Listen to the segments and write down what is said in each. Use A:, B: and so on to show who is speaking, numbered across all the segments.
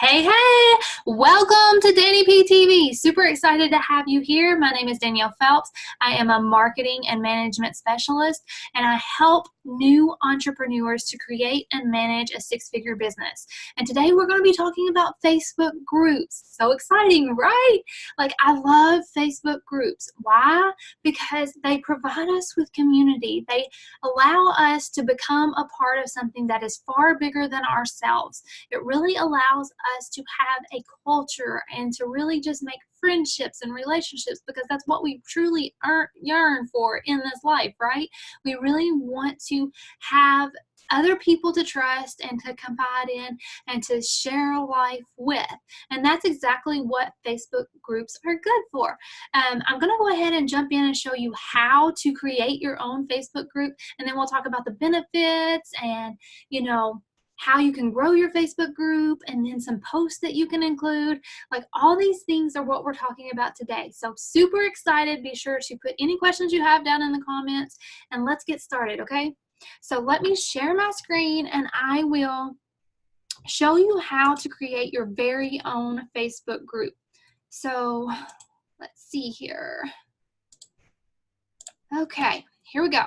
A: Hey, hey, welcome to Danny P TV. Super excited to have you here. My name is Danielle Phelps. I am a marketing and management specialist, and I help new entrepreneurs to create and manage a six-figure business. And today we're going to be talking about Facebook groups. So exciting, right? Like, I love Facebook groups. Why? Because they provide us with community. They allow us to become a part of something that is far bigger than ourselves. It really allows us to have a culture and to really just make friendships and relationships, because that's what we truly yearn for in this life, right? We really want to have other people to trust and to confide in and to share life with. And that's exactly what Facebook groups are good for. I'm going to go ahead and jump in and show you how to create your own Facebook group, and then we'll talk about the benefits and, how you can grow your Facebook group, and then some posts that you can include. Like, all these things are what we're talking about today. So super excited. Be sure to put any questions you have down in the comments, and let's get started, okay? So let me share my screen and I will show you how to create your very own Facebook group. So let's see here. Okay, here we go.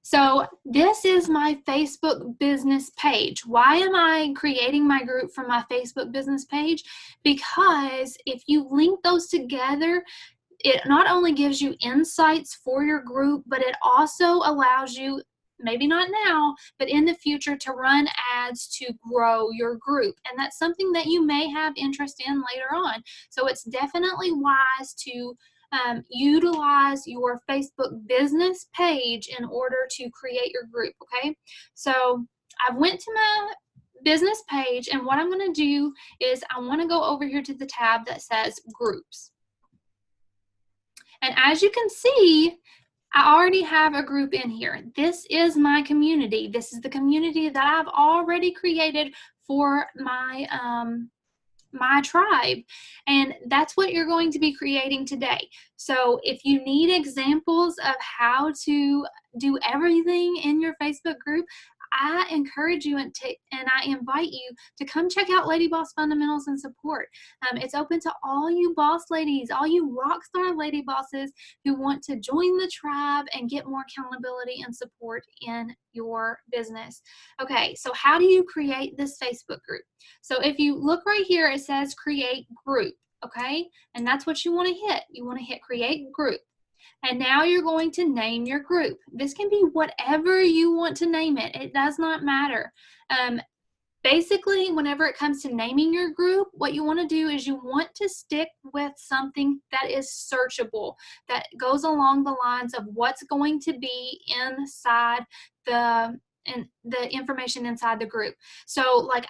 A: So this is my Facebook business page. Why am I creating my group from my Facebook business page? Because if you link those together, it not only gives you insights for your group, but it also allows you, maybe not now, but in the future, to run ads to grow your group. And that's something that you may have interest in later on. So it's definitely wise to utilize your Facebook business page in order to create your group, okay? So I went to my business page, and what I'm going to do is I want to go over here to the tab that says groups. And as you can see, I already have a group in here. This is my community. This is the community that I've already created for my my tribe, and that's what you're going to be creating today. So if you need examples of how to do everything in your Facebook group, I encourage you and I invite you to come check out Lady Boss Fundamentals and Support. It's open to all you boss ladies, all you rock star lady bosses who want to join the tribe and get more accountability and support in your business. Okay, so how do you create this Facebook group? So if you look right here, it says create group, okay? And that's what you want to hit. You want to hit create group. And now you're going to name your group. This can be whatever you want to name it. It does not matter. Basically, whenever it comes to naming your group, what you want to do is you want to stick with something that is searchable, that goes along the lines of what's going to be inside the information inside the group. So like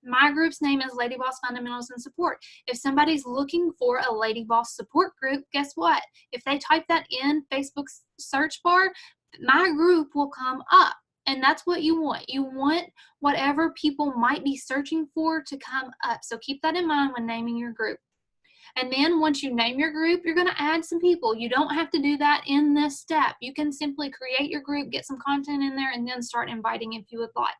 A: my group's name is Lady Boss Fundamentals and Support. If somebody's looking for a Lady Boss support group, guess what? If they type that in Facebook's search bar, my group will come up. And that's what you want. You want whatever people might be searching for to come up. So keep that in mind when naming your group. And then once you name your group, you're going to add some people. You don't have to do that in this step. You can simply create your group, get some content in there, and then start inviting if you would like.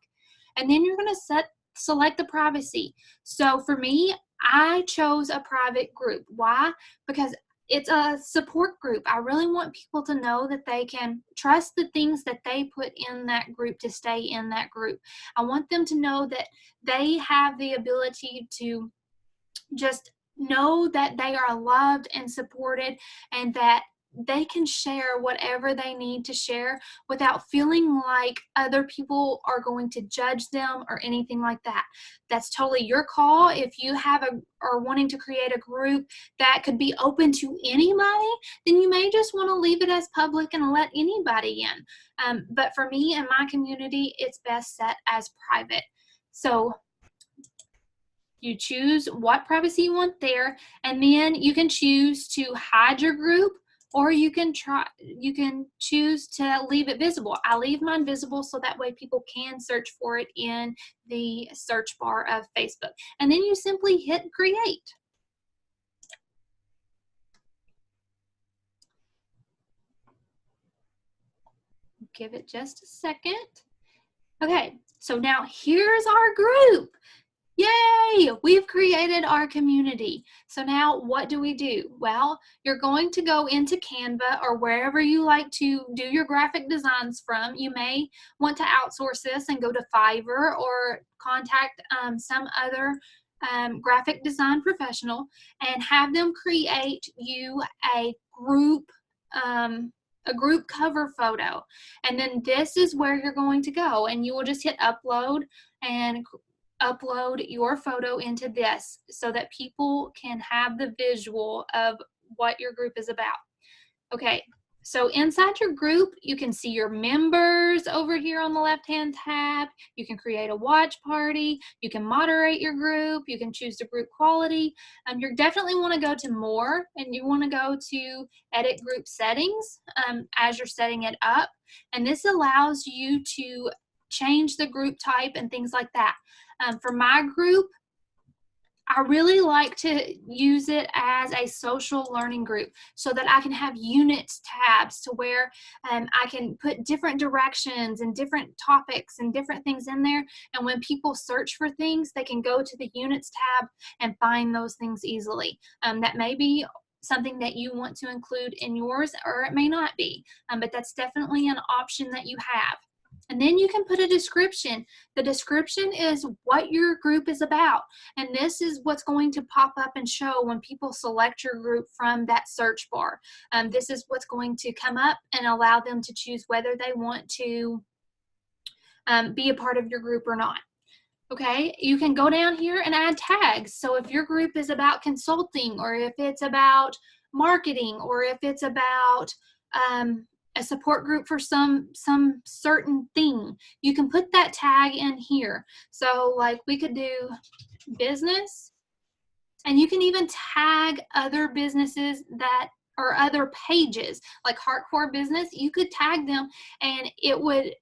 A: And then you're going to select the privacy. So for me, I chose a private group. Why? Because it's a support group. I really want people to know that they can trust the things that they put in that group to stay in that group. I want them to know that they have the ability to just know that they are loved and supported, and that they can share whatever they need to share without feeling like other people are going to judge them or anything like that. That's totally your call. If you are wanting to create a group that could be open to anybody, then you may just want to leave it as public and let anybody in. But for me and my community, it's best set as private. So you choose what privacy you want there, and then you can choose to hide your group, or you can choose to leave it visible. I leave mine visible so that way people can search for it in the search bar of Facebook. And then you simply hit create. Give it just a second. Okay, so now here's our group. Yay, Yay! We've created our community. So now what do we do? Well, you're going to go into Canva or wherever you like to do your graphic designs from. You may want to outsource this and go to Fiverr or contact some other graphic design professional and have them create you a group cover photo. And then this is where you're going to go, and you will just hit upload and upload your photo into this so that people can have the visual of what your group is about. Okay, so inside your group, you can see your members over here on the left-hand tab. You can create a watch party. You can moderate your group. You can choose the group quality. You definitely want to go to more, and you want to go to edit group settings as you're setting it up. And this allows you to change the group type and things like that. For my group, I really like to use it as a social learning group so that I can have units tabs to where I can put different directions and different topics and different things in there. And when people search for things, they can go to the units tab and find those things easily. That may be something that you want to include in yours, or it may not be, but that's definitely an option that you have. And then you can put a description. The description is what your group is about. And this is what's going to pop up and show when people select your group from that search bar. This is what's going to come up and allow them to choose whether they want to be a part of your group or not. Okay, you can go down here and add tags. So if your group is about consulting, or if it's about marketing, or if it's about a support group for some certain thing, you can put that tag in here. So like we could do business, and you can even tag other businesses that or other pages like Hardcore Business. You could tag them, and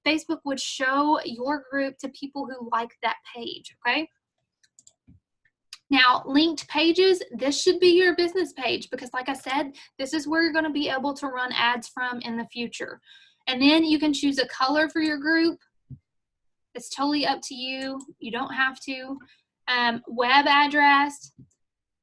A: Facebook would show your group to people who like that page. Okay, now, linked pages, this should be your business page because like I said, this is where you're going to be able to run ads from in the future. And then you can choose a color for your group. It's totally up to you. You don't have to. Web address,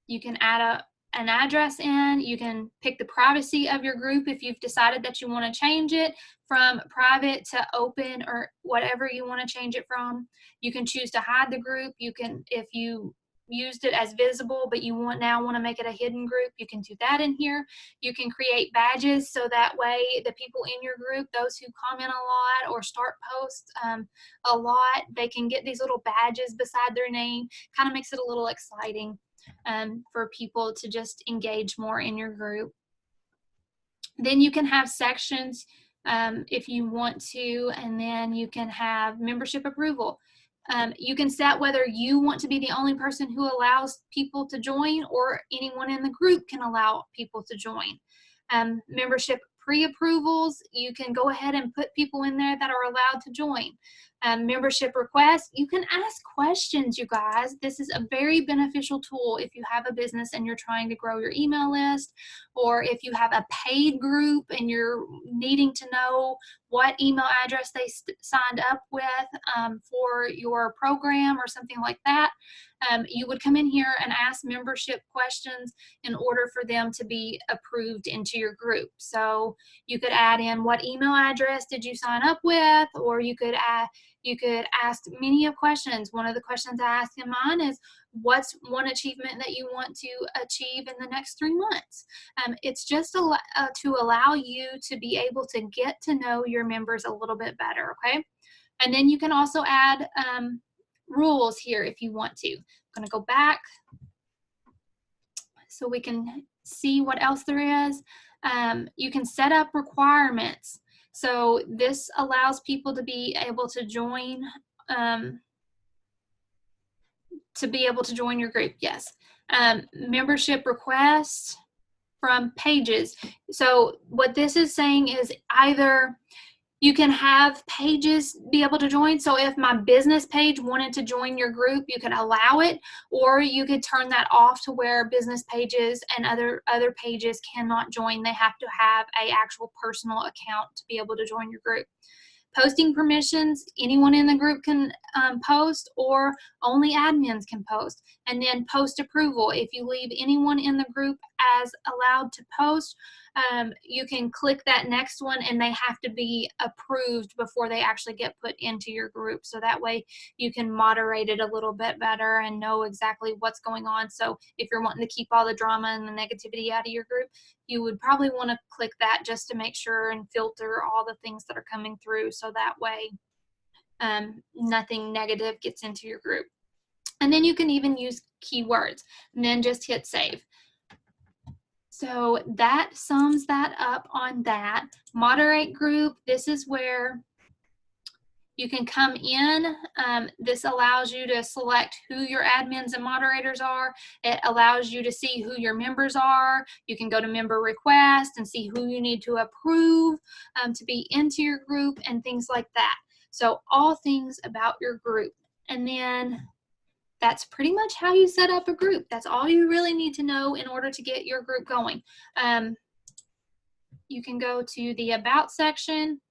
A: you can add an address in. You can pick the privacy of your group if you've decided that you want to change it from private to open or whatever you want to change it from. You can choose to hide the group. You can, if you used it as visible but you now want to make it a hidden group, you can do that in here. You can create badges so that way the people in your group, those who comment a lot or start posts a lot, they can get these little badges beside their name. Kind of makes it a little exciting for people to just engage more in your group. Then you can have sections if you want to, and then you can have membership approval. You can set whether you want to be the only person who allows people to join, or anyone in the group can allow people to join. Membership pre-approvals, you can go ahead and put people in there that are allowed to join. Membership requests, you can ask questions, you guys. This is a very beneficial tool if you have a business and you're trying to grow your email list, or if you have a paid group and you're needing to know what email address they signed up with for your program or something like that. You would come in here and ask membership questions in order for them to be approved into your group. So you could add in what email address did you sign up with, or you could ask many of questions. One of the questions I ask in mine is, what's one achievement that you want to achieve in the next 3 months? It's just to allow you to be able to get to know your members a little bit better, okay? And then you can also add rules here if you want to. I'm going to go back so we can see what else there is. You can set up requirements. So this allows people to be able to join your group. Yes. Membership requests from pages. So what this is saying is either you can have pages be able to join. So if my business page wanted to join your group, you could allow it, or you could turn that off to where business pages and other pages cannot join. They have to have an actual personal account to be able to join your group. Posting permissions, anyone in the group can post, or only admins can post. And then post approval, if you leave anyone in the group as allowed to post, you can click that next one and they have to be approved before they actually get put into your group. So that way you can moderate it a little bit better and know exactly what's going on. So if you're wanting to keep all the drama and the negativity out of your group, you would probably want to click that just to make sure and filter all the things that are coming through, so that way nothing negative gets into your group. And then you can even use keywords and then just hit save. So that sums that up on that. Moderate group, this is where you can come in. This allows you to select who your admins and moderators are. It allows you to see who your members are. You can go to member request and see who you need to approve to be into your group and things like that. So all things about your group. And then that's pretty much how you set up a group. That's all you really need to know in order to get your group going. You can go to the About section,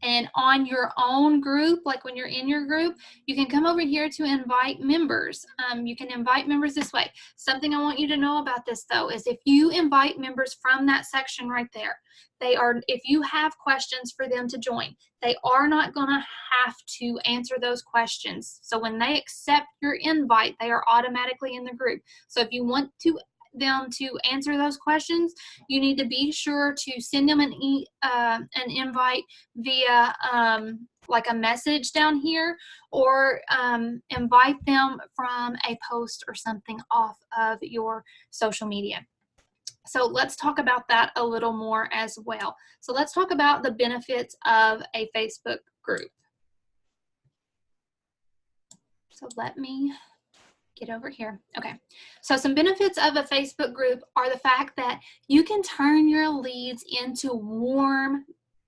A: and on your own group, like when you're in your group, you can come over here to invite members. You can invite members this way. Something I want you to know about this though is if you invite members from that section right there, if you have questions for them to join, they are not gonna have to answer those questions. So when they accept your invite, they are automatically in the group. So if you want them to answer those questions, you need to be sure to send them an invite via like a message down here, or invite them from a post or something off of your social media. So let's talk about that a little more as well. So let's talk about the benefits of a Facebook group. So let me get over here. Okay, so some benefits of a Facebook group are the fact that you can turn your leads into warm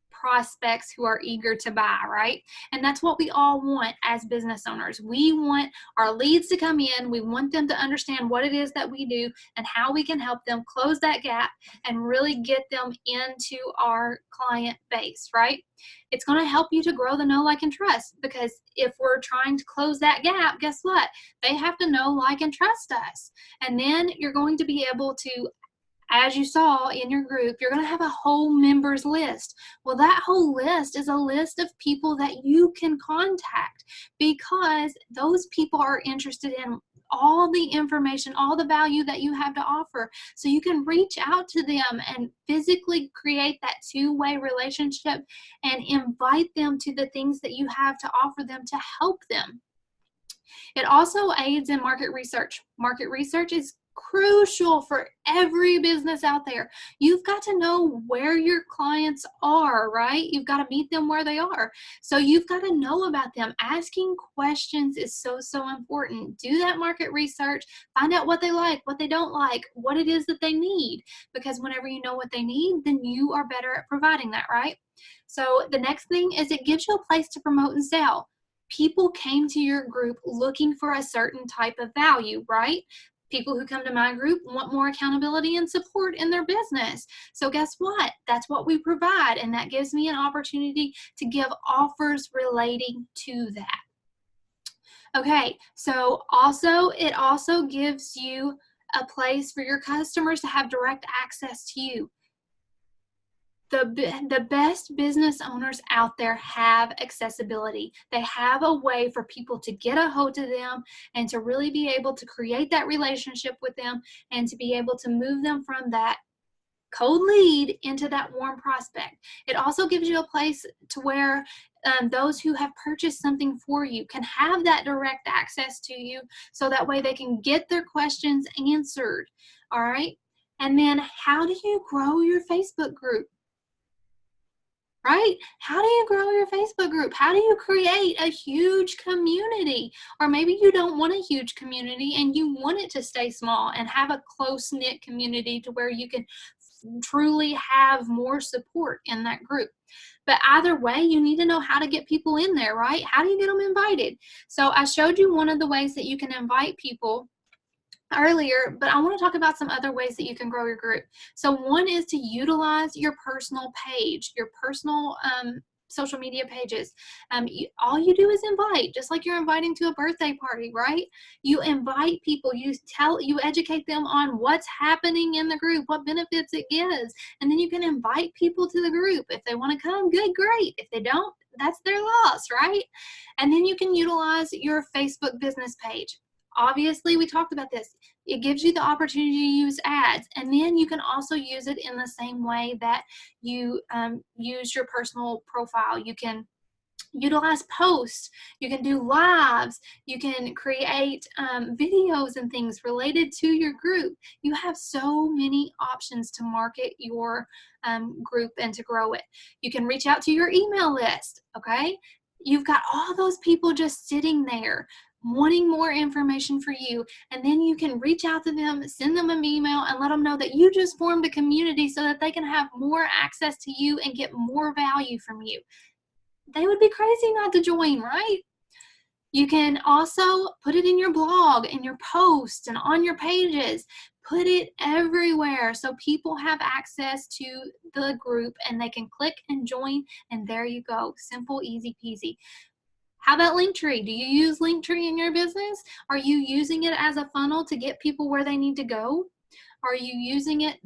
A: prospects who are eager to buy, right? And that's what we all want as business owners. We want our leads to come in. We want them to understand what it is that we do and how we can help them close that gap and really get them into our client base, right? It's going to help you to grow the know, like, and trust, because if we're trying to close that gap, guess what? They have to know, like, and trust us. And then you're going to be able to, as you saw in your group, you're going to have a whole members list. Well, that whole list is a list of people that you can contact, because those people are interested in all the information, all the value that you have to offer. So you can reach out to them and physically create that two-way relationship and invite them to the things that you have to offer them to help them. It also aids in market research. Market research is crucial for every business out there. You've got to know where your clients are, right? You've got to meet them where they are. So you've got to know about them. Asking questions is so important. Do that market research. Find out what they like, what they don't like, what it is that they need. Because whenever you know what they need, then you are better at providing that, right? So the next thing is it gives you a place to promote and sell. People came to your group looking for a certain type of value, right? People who come to my group want more accountability and support in their business. So guess what? That's what we provide, and that gives me an opportunity to give offers relating to that. Okay, so it also gives you a place for your customers to have direct access to you. The best business owners out there have accessibility. They have a way for people to get a hold of them and to really be able to create that relationship with them and to be able to move them from that cold lead into that warm prospect. It also gives you a place to where those who have purchased something for you can have that direct access to you, so that way they can get their questions answered. All right. And then how do you grow your Facebook group? Right? How do you grow your Facebook group? How do you create a huge community? Or maybe you don't want a huge community and you want it to stay small and have a close-knit community to where you can truly have more support in that group. But either way, you need to know how to get people in there, right? How do you get them invited? So I showed you one of the ways that you can invite people earlier, but I want to talk about some other ways that you can grow your group. So one is to utilize your personal page, your personal social media pages. All you do is invite, just like you're inviting to a birthday party, right? You invite people, you educate them on what's happening in the group, what benefits it gives, and then you can invite people to the group. If they want to come, good, great. If they don't, that's their loss, right? And then you can utilize your Facebook business page. Obviously, we talked about this. It gives you the opportunity to use ads, and then you can also use it in the same way that you use your personal profile. You can utilize posts, you can do lives, you can create videos and things related to your group. You have so many options to market your group and to grow it. You can reach out to your email list, okay? You've got all those people just sitting there wanting more information for you, and then you can reach out to them, send them an email, and let them know that you just formed a community so that they can have more access to you and get more value from you. They would be crazy not to join, right? You can also put it in your blog, in your posts, and on your pages. Put it everywhere so people have access to the group and they can click and join, and there you go. Simple, easy peasy. How about Linktree? Do you use Linktree in your business? Are you using it as a funnel to get people where they need to go? Are you using it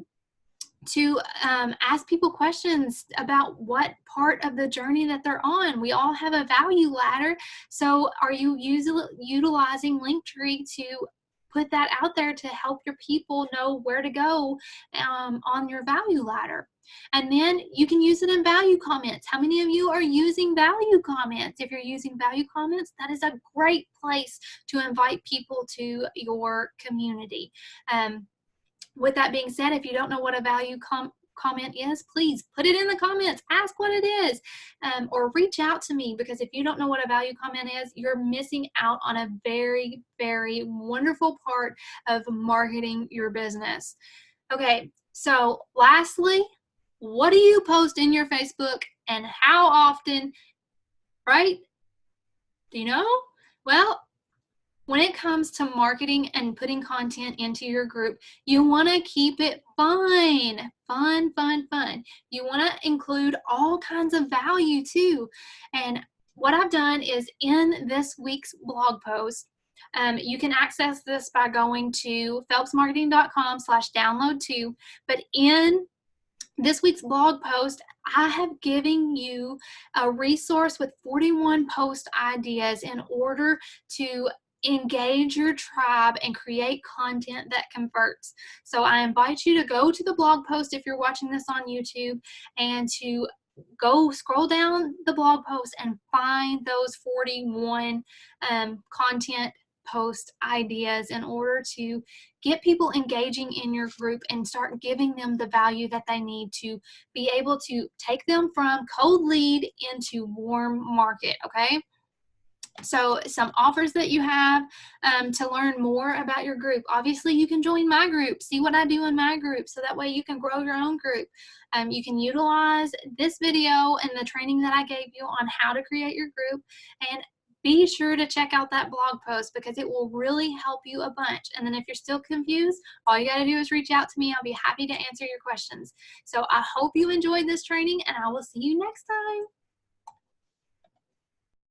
A: to ask people questions about what part of the journey that they're on? We all have a value ladder. So are you utilizing Linktree to put that out there to help your people know where to go on your value ladder? And then you can use it in value comments. How many of you are using value comments? If you're using value comments, that is a great place to invite people to your community. With that being said, if you don't know what a value comment is, please put it in the comments. Ask what it is, or reach out to me, because if you don't know what a value comment is, you're missing out on a very, very wonderful part of marketing your business. Okay, so lastly, what do you post in your Facebook and how often, right? Do you know? Well, when it comes to marketing and putting content into your group, you want to keep it fun. Fun, fun, fun. You want to include all kinds of value too. And what I've done is in this week's blog post, you can access this by going to phelpsmarketing.com/download2. But in this week's blog post, I have given you a resource with 41 post ideas in order to engage your tribe and create content that converts. So I invite you to go to the blog post if you're watching this on YouTube, and to go scroll down the blog post and find those 41 content post ideas in order to get people engaging in your group and start giving them the value that they need to be able to take them from cold lead into warm market, okay? So some offers that you have to learn more about your group. Obviously, you can join my group, see what I do in my group, so that way you can grow your own group. You can utilize this video and the training that I gave you on how to create your group, and be sure to check out that blog post because it will really help you a bunch. And then if you're still confused, all you got to do is reach out to me. I'll be happy to answer your questions. So I hope you enjoyed this training, and I will see you next time.